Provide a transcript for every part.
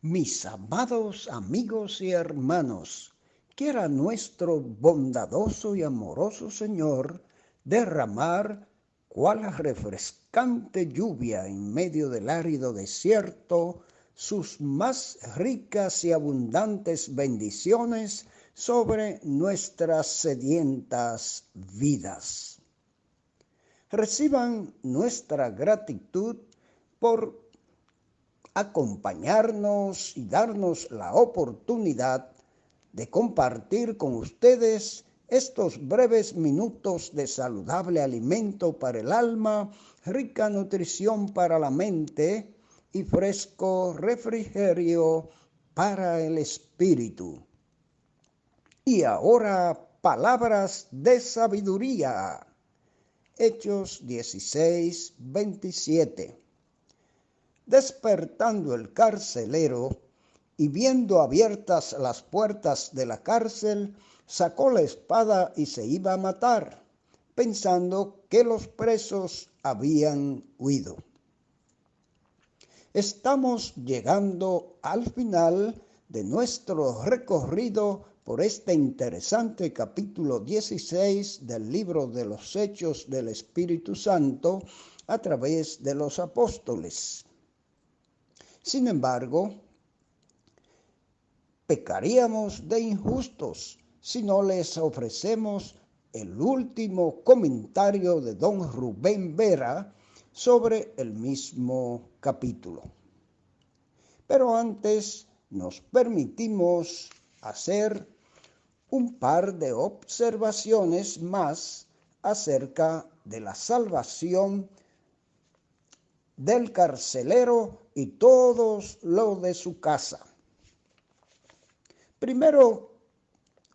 Mis amados amigos y hermanos, quiera nuestro bondadoso y amoroso Señor derramar cual refrescante lluvia en medio del árido desierto sus más ricas y abundantes bendiciones sobre nuestras sedientas vidas. Reciban nuestra gratitud por acompañarnos y darnos la oportunidad de compartir con ustedes estos breves minutos de saludable alimento para el alma, rica nutrición para la mente y fresco refrigerio para el espíritu. Y ahora, palabras de sabiduría. Hechos 16:27. Despertando el carcelero y viendo abiertas las puertas de la cárcel, sacó la espada y se iba a matar, pensando que los presos habían huido. Estamos llegando al final de nuestro recorrido por este interesante capítulo 16 del libro de los Hechos del Espíritu Santo a través de los apóstoles. Sin embargo, pecaríamos de injustos si no les ofrecemos el último comentario de don Rubén Vera sobre el mismo capítulo. Pero antes nos permitimos hacer un par de observaciones más acerca de la salvación del carcelero y todos los de su casa. Primero,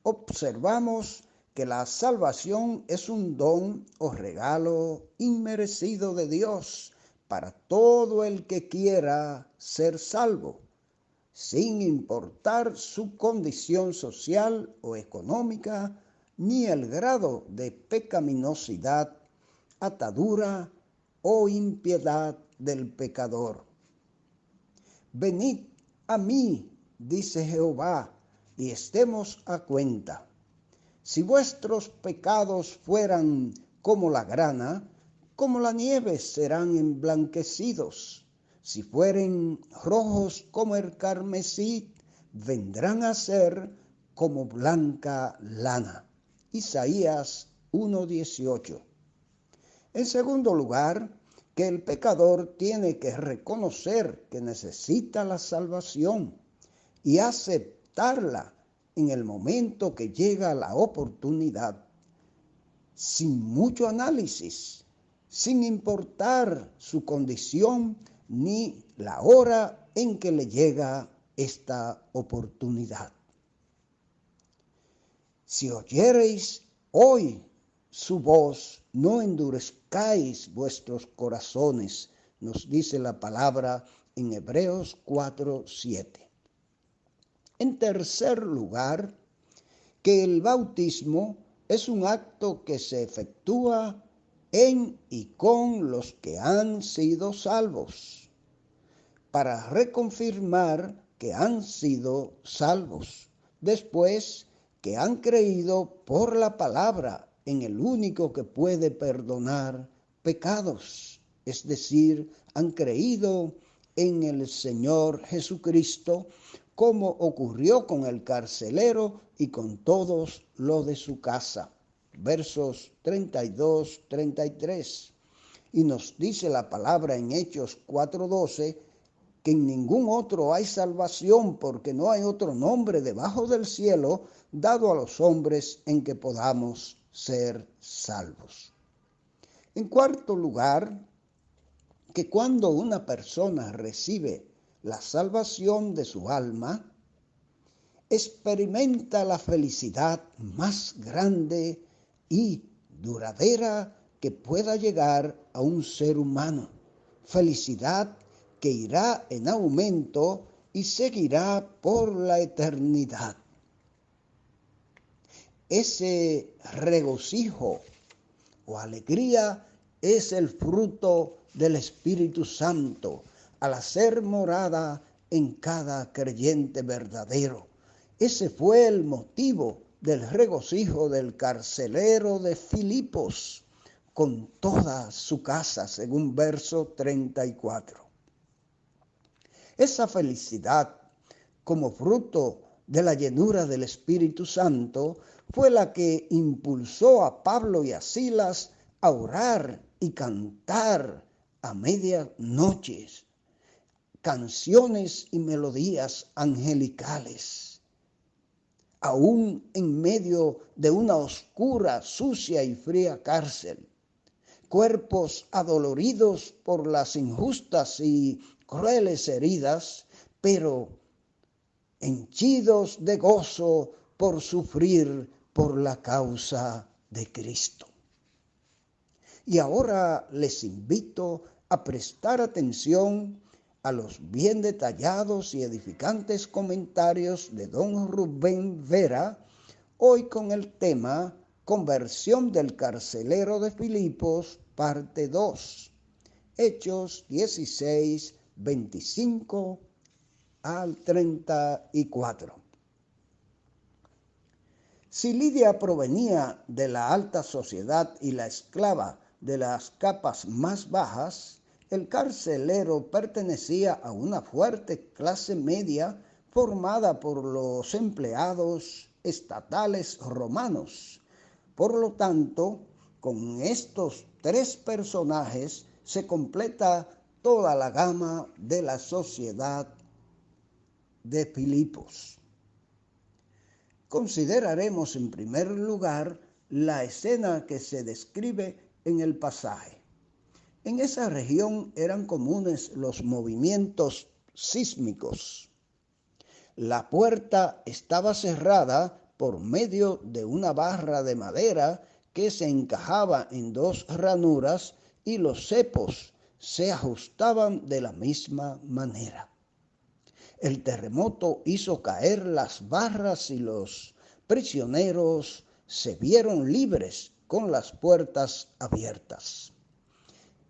observamos que la salvación es un don o regalo inmerecido de Dios para todo el que quiera ser salvo, sin importar su condición social o económica, ni el grado de pecaminosidad, atadura o impiedad del pecador. Venid a mí, dice Jehová, y estemos a cuenta. Si vuestros pecados fueran como la grana, como la nieve serán emblanquecidos. Si fueren rojos como el carmesí, vendrán a ser como blanca lana. Isaías 1:18. En segundo lugar, que el pecador tiene que reconocer que necesita la salvación y aceptarla en el momento que llega la oportunidad, sin mucho análisis, sin importar su condición ni la hora en que le llega esta oportunidad. Si oyereis hoy su voz, no endurezcáis vuestros corazones, nos dice la palabra en Hebreos 4:7. En tercer lugar, que el bautismo es un acto que se efectúa en y con los que han sido salvos, para reconfirmar que han sido salvos, después que han creído por la palabra en el único que puede perdonar pecados, es decir, han creído en el Señor Jesucristo, como ocurrió con el carcelero y con todos los de su casa. Versos 32-33. Y nos dice la palabra en Hechos 4:12, que en ningún otro hay salvación, porque no hay otro nombre debajo del cielo dado a los hombres en que podamos ser salvos. En cuarto lugar, que cuando una persona recibe la salvación de su alma, experimenta la felicidad más grande y duradera que pueda llegar a un ser humano. Felicidad que irá en aumento y seguirá por la eternidad. Ese regocijo o alegría es el fruto del Espíritu Santo al hacer morada en cada creyente verdadero. Ese fue el motivo del regocijo del carcelero de Filipos con toda su casa, según verso 34. Esa felicidad, como fruto de la llenura del Espíritu Santo, fue la que impulsó a Pablo y a Silas a orar y cantar a medianoche canciones y melodías angelicales. Aún en medio de una oscura, sucia y fría cárcel, cuerpos adoloridos por las injustas y crueles heridas, pero henchidos de gozo por sufrir por la causa de Cristo. Y ahora les invito a prestar atención a los bien detallados y edificantes comentarios de don Rubén Vera, hoy con el tema Conversión del carcelero de Filipos, parte 2, Hechos 16, 25 al 34. Si Lidia provenía de la alta sociedad y la esclava de las capas más bajas, el carcelero pertenecía a una fuerte clase media formada por los empleados estatales romanos. Por lo tanto, con estos tres personajes se completa toda la gama de la sociedad de Filipos. Consideraremos en primer lugar la escena que se describe en el pasaje. En esa región eran comunes los movimientos sísmicos. La puerta estaba cerrada por medio de una barra de madera que se encajaba en dos ranuras y los cepos se ajustaban de la misma manera. El terremoto hizo caer las barras y los prisioneros se vieron libres con las puertas abiertas.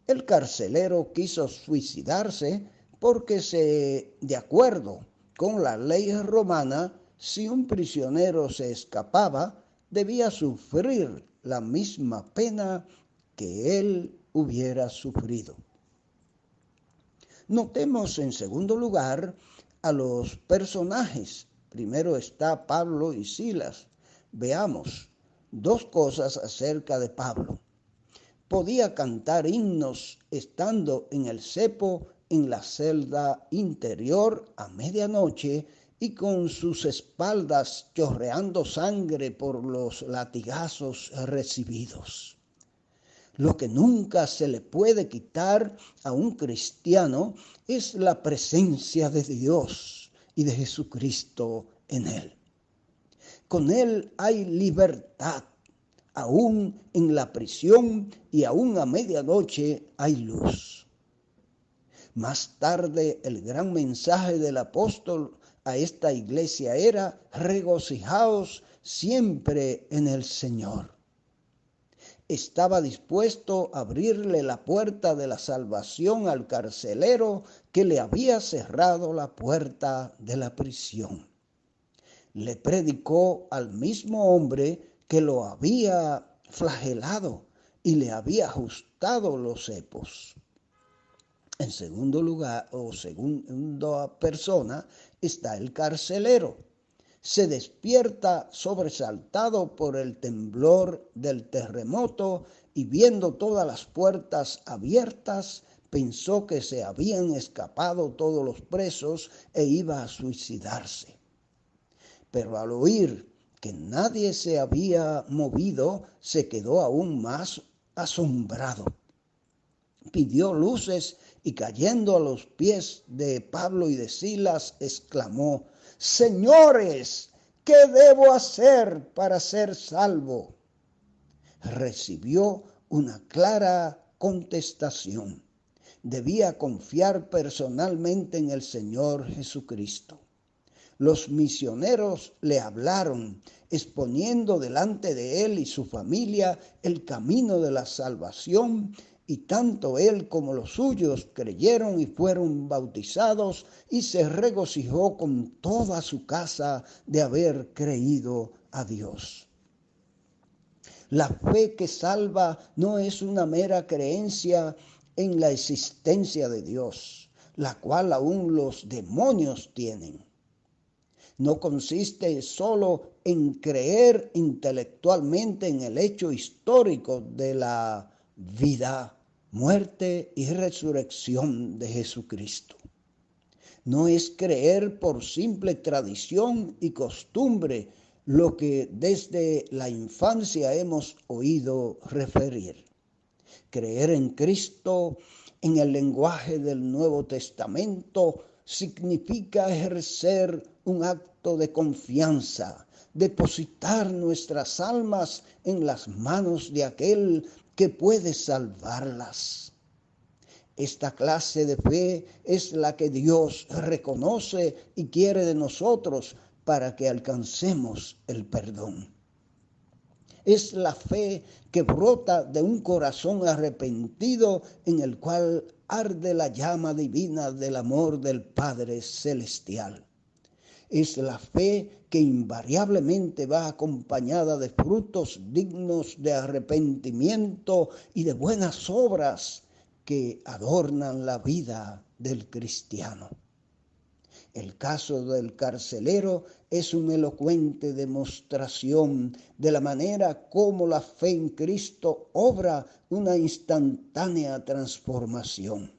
El carcelero quiso suicidarse porque de acuerdo con la ley romana, si un prisionero se escapaba, debía sufrir la misma pena que él hubiera sufrido. Notemos en segundo lugar a los personajes. Primero está Pablo y Silas. Veamos dos cosas acerca de Pablo. Podía cantar himnos estando en el cepo en la celda interior a medianoche y con sus espaldas chorreando sangre por los latigazos recibidos. Lo que nunca se le puede quitar a un cristiano es la presencia de Dios y de Jesucristo en él. Con él hay libertad. Aún en la prisión y aún a medianoche hay luz. Más tarde el gran mensaje del apóstol a esta iglesia era: regocijaos siempre en el Señor. Estaba dispuesto a abrirle la puerta de la salvación al carcelero que le había cerrado la puerta de la prisión. Le predicó al mismo hombre que lo había flagelado y le había ajustado los cepos. En segundo lugar, o segunda persona, está el carcelero. Se despierta sobresaltado por el temblor del terremoto y viendo todas las puertas abiertas, pensó que se habían escapado todos los presos e iba a suicidarse. Pero al oír que nadie se había movido, se quedó aún más asombrado. Pidió luces y cayendo a los pies de Pablo y de Silas, exclamó: «Señores, ¿qué debo hacer para ser salvo?». Recibió una clara contestación. Debía confiar personalmente en el Señor Jesucristo. Los misioneros le hablaron, exponiendo delante de él y su familia el camino de la salvación Y tanto él como los suyos creyeron y fueron bautizados, y se regocijó con toda su casa de haber creído a Dios. La fe que salva no es una mera creencia en la existencia de Dios, la cual aún los demonios tienen. No consiste solo en creer intelectualmente en el hecho histórico de la vida, muerte y resurrección de Jesucristo. No es creer por simple tradición y costumbre lo que desde la infancia hemos oído referir. Creer en Cristo en el lenguaje del Nuevo Testamento significa ejercer un acto de confianza, depositar nuestras almas en las manos de aquel que puede salvarlas. Esta clase de fe es la que Dios reconoce y quiere de nosotros para que alcancemos el perdón. Es la fe que brota de un corazón arrepentido en el cual arde la llama divina del amor del Padre Celestial. Es la fe que invariablemente va acompañada de frutos dignos de arrepentimiento y de buenas obras que adornan la vida del cristiano. El caso del carcelero es una elocuente demostración de la manera como la fe en Cristo obra una instantánea transformación.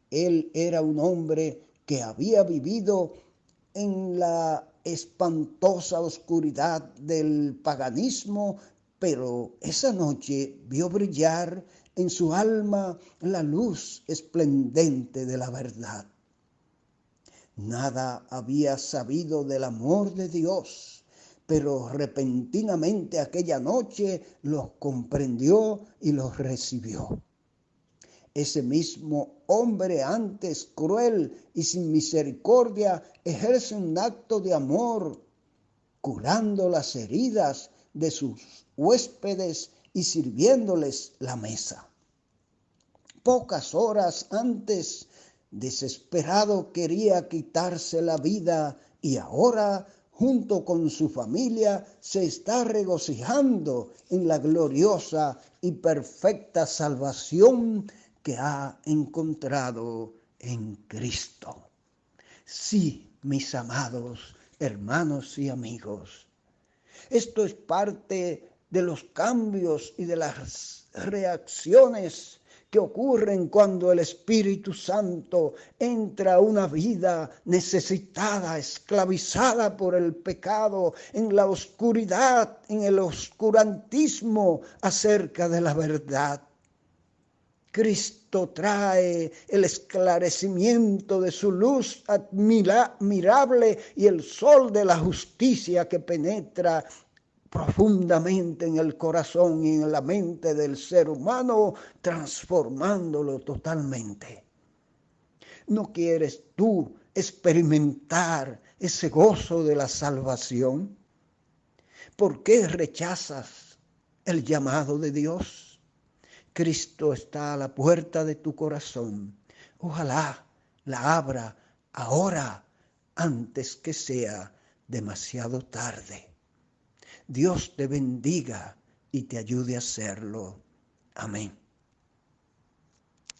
Él era un hombre que había vivido en la espantosa oscuridad del paganismo, pero esa noche vio brillar en su alma la luz esplendente de la verdad. Nada había sabido del amor de Dios, pero repentinamente aquella noche lo comprendió y lo recibió. Ese mismo hombre antes cruel y sin misericordia ejerce un acto de amor, curando las heridas de sus huéspedes y sirviéndoles la mesa. Pocas horas antes, desesperado quería quitarse la vida y ahora, junto con su familia, se está regocijando en la gloriosa y perfecta salvación que ha encontrado en Cristo. Sí, mis amados hermanos y amigos, esto es parte de los cambios y de las reacciones que ocurren cuando el Espíritu Santo entra a una vida necesitada, esclavizada por el pecado, en la oscuridad, en el oscurantismo acerca de la verdad. Cristo trae el esclarecimiento de su luz admirable y el sol de la justicia que penetra profundamente en el corazón y en la mente del ser humano, transformándolo totalmente. ¿No quieres tú experimentar ese gozo de la salvación? ¿Por qué rechazas el llamado de Dios? Cristo está a la puerta de tu corazón. Ojalá la abra ahora, antes que sea demasiado tarde. Dios te bendiga y te ayude a hacerlo. Amén.